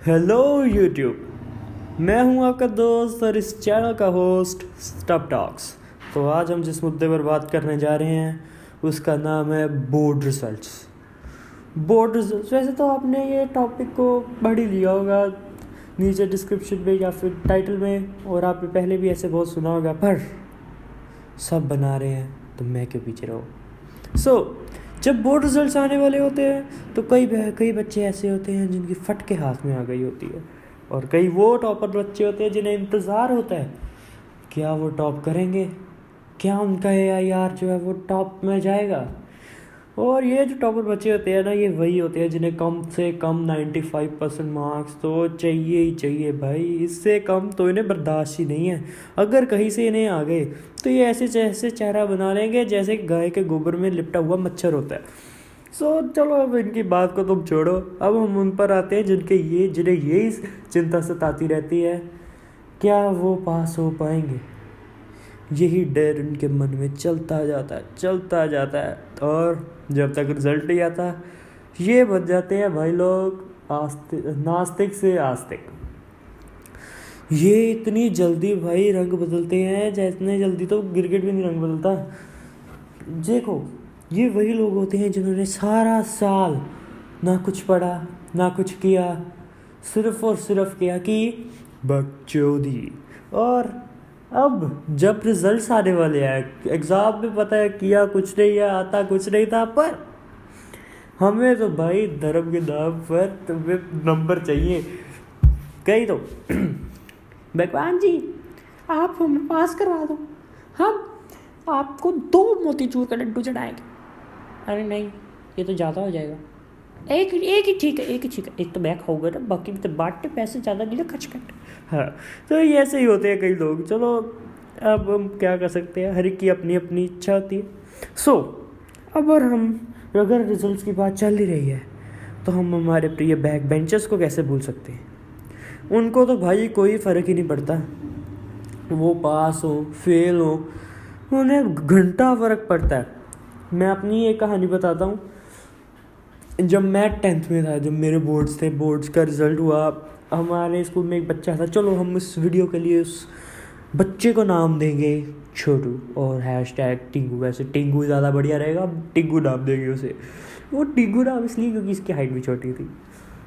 Hello YouTube, मैं हूं आपका दोस्त और इस चैनल का होस्ट स्टफ टॉक्स। तो आज हम जिस मुद्दे पर बात करने जा रहे हैं उसका नाम है बोर्ड रिजल्ट्स। बोर्ड रिजल्ट्स, वैसे तो आपने ये टॉपिक को पढ़ ही लिया होगा नीचे डिस्क्रिप्शन में या फिर टाइटल में, और आपने पहले भी ऐसे बहुत सुना होगा, पर सब बना रहे हैं तो मैं क्यों पीछे रहूँ। जब बोर्ड रिजल्ट्स आने वाले होते हैं तो कई बच्चे ऐसे होते हैं जिनकी फट के हाथ में आ गई होती है, और कई वो टॉपर बच्चे होते हैं जिन्हें इंतज़ार होता है क्या वो टॉप करेंगे, क्या उनका AIR जो है वो टॉप में जाएगा। और ये जो टॉपर बच्चे होते हैं ना, ये वही होते हैं जिन्हें कम से कम 95% मार्क्स तो चाहिए ही चाहिए भाई। इससे कम तो इन्हें बर्दाश्त ही नहीं है। अगर कहीं से इन्हें आ गए तो ये ऐसे चेहरा बना लेंगे जैसे गाय के गोबर में लिपटा हुआ मच्छर होता है। चलो अब इनकी बात को तुम छोड़ो, अब हम उन पर आते हैं जिन्हें यही चिंता सताती रहती है, क्या वो पास हो पाएंगे। यही डर उनके मन में चलता जाता है, और जब तक रिजल्ट नहीं आता ये बन जाते हैं भाई लोग नास्तिक से आस्तिक। ये इतनी जल्दी भाई रंग बदलते हैं, जितने जल्दी तो गिरगिट भी नहीं रंग बदलता। देखो, ये वही लोग होते हैं जिन्होंने सारा साल ना कुछ पढ़ा ना कुछ किया, सिर्फ और सिर्फ किया कि बकचोदी। और अब जब रिजल्ट्स आने वाले हैं, एग्ज़ाम में पता है किया कुछ नहीं है, आता कुछ नहीं था, पर हमें तो भाई धर्म के नाम पर तुम्हें नंबर चाहिए। कहीं तो भगवान जी आप हमें पास करवा दो, हम आपको 2 मोतीचूर का लड्डू चढ़ाएंगे। अरे नहीं, ये तो ज़्यादा हो जाएगा, एक ही ठीक है, एक तो मैं खाऊंगा ना, बाकी तो बांटते पैसे ज़्यादा नहीं ना खर्च करते। हाँ, तो ये ऐसे ही होते हैं कई लोग। चलो अब हम क्या कर सकते हैं, हर एक की अपनी अपनी इच्छा होती है। अब अगर रिजल्ट्स की बात चल ही रही है तो हम हमारे प्रिय बैक बेंचर्स को कैसे भूल सकते हैं। उनको तो भाई कोई फ़र्क ही नहीं पड़ता, वो पास हो फेल हो, उन्हें घंटा फ़र्क पड़ता है। मैं अपनी एक कहानी बताता हूँ। जब मैं 10th में था, जब मेरे बोर्ड्स का रिज़ल्ट हुआ, हमारे स्कूल में एक बच्चा था, चलो हम इस वीडियो के लिए उस बच्चे को नाम देंगे छोटू और #टिंगू। वैसे टिंगू ज़्यादा बढ़िया रहेगा, टिंगू नाम देंगे उसे। वो टिंगू नाम इसलिए क्योंकि इसकी हाइट भी छोटी थी।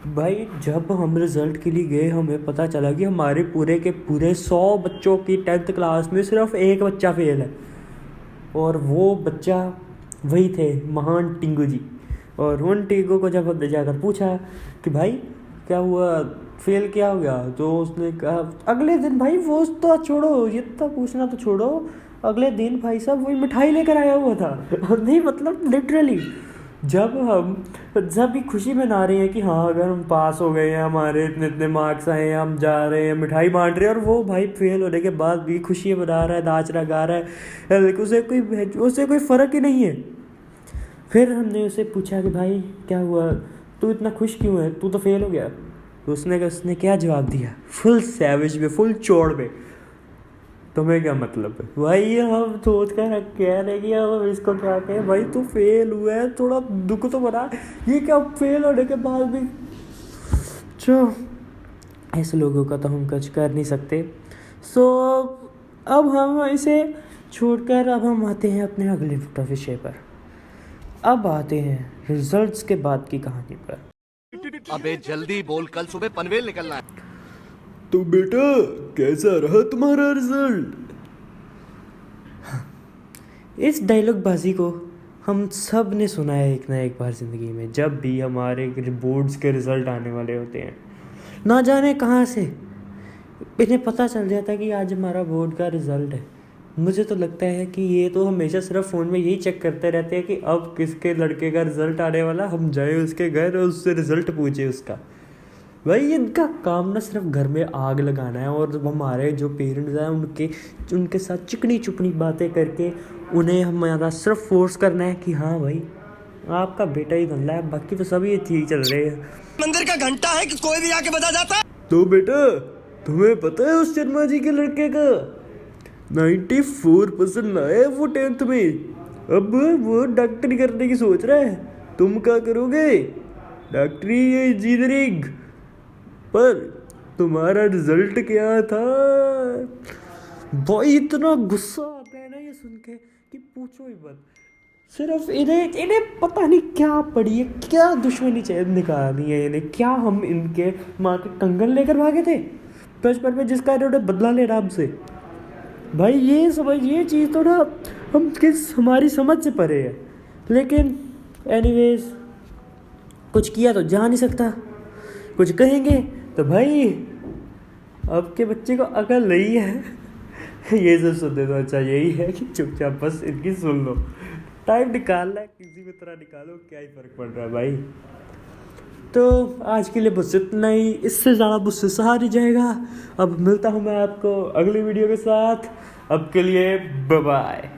भाई जब हम रिज़ल्ट के लिए गए, हमें पता चला कि हमारे पूरे के पूरे 100 बच्चों की 10th क्लास में सिर्फ एक बच्चा फेल है, और वो बच्चा वही थे, महान टिंगू जी। और उन टिंगू को जब हमने जाकर पूछा कि भाई क्या हुआ, फेल क्या हो गया, तो उसने कहा अगले दिन, भाई वो तो छोड़ो, ये तो पूछना तो छोड़ो, अगले दिन भाई साहब वही मिठाई लेकर आया हुआ था। नहीं मतलब लिटरली, जब भी खुशी मना रहे हैं कि हाँ अगर हम पास हो गए हैं, हमारे इतने इतने मार्क्स आए हैं, हम जा रहे हैं, मिठाई बांट रहे हैं, और वो भाई फेल होने के बाद भी खुशी मना रहा है, नाच रहा गा रहा है, उसे कोई फ़र्क ही नहीं है। फिर हमने उसे पूछा कि भाई क्या हुआ, तू इतना खुश क्यों है, तू तो फेल हो गया। तो उसने क्या जवाब दिया, फुल सैवेज में, फुल चौड़ में, तुम्हें क्या मतलब है भाई। हम सोच कर कह रहे कि अब इसको क्या कहें, भाई तू फेल हुआ है, थोड़ा दुख तो बना, ये क्या फेल होने के बाद भी। ऐसे लोगों का तो हम कुछ कर नहीं सकते। अब हम इसे छोड़कर अब हम आते हैं अपने अगले विषय पर। अब आते हैं रिजल्ट्स के बाद की कहानी पर। अबे जल्दी बोल, कल सुबह पनवेल निकलना है। तो बेटा कैसा रहा तुम्हारा रिजल्ट। इस डायलॉग बाजी को हम सब ने सुना है एक ना एक बार ज़िंदगी में। जब भी हमारे बोर्ड्स के रिज़ल्ट आने वाले होते हैं, ना जाने कहाँ से इन्हें पता चल जाता है कि आज हमारा बोर्ड का रिज़ल्ट है। मुझे तो लगता है कि ये तो हमेशा सिर्फ फ़ोन में यही चेक करते रहते हैं कि अब किसके लड़के का रिज़ल्ट आने वाला, हम जाए उसके घर और उससे रिज़ल्ट पूछे उसका। भाई इनका काम ना सिर्फ घर में आग लगाना है, और हमारे जो पेरेंट्स हैं उनके साथ चिकनी चुपनी बातें करके उन्हें हमारा सिर्फ फोर्स करना है कि हाँ भाई आपका बेटा ही धंधा है, बाकी तो सभी ठीक चल रहे हैं। मंदिर का घंटा है कि कोई भी आके बजा जाता है। तो बेटा तुम्हें पता है उस शर्मा जी के लड़के का 94% आया वो 10th में, अब वो डॉक्टरी करने की सोच रहा है। तुम क्या करोगे, डॉक्टरी या इंजीनियरिंग? पर तुम्हारा रिजल्ट क्या था? भाई इतना गुस्सा आता है ना ये सुन के कि पूछो ही मत। सिर्फ इन्हें पता नहीं क्या पड़ी है, क्या दुश्मनी चाहिए निकालनी है इन्हें। क्या हम इनके माँ के कंगन लेकर भागे थे बचपन में, जिसका इन्होंने बदला लेना हमसे? भाई ये चीज़ तो ना हमारी समझ से परे है। लेकिन एनीवेज, कुछ किया तो जा नहीं सकता, कुछ कहेंगे तो भाई अब के बच्चे को अकल नहीं है। ये सब सुनने तो अच्छा यही है कि चुपचाप बस इनकी सुन लो। टाइम निकालना है किसी भी तरह निकालो, क्या ही फर्क पड़ रहा है भाई। तो आज के लिए बस इतना ही, इससे ज़्यादा मुझसे सहा नहीं जाएगा। अब मिलता हूँ मैं आपको अगली वीडियो के साथ। अब के लिए बाय बाय।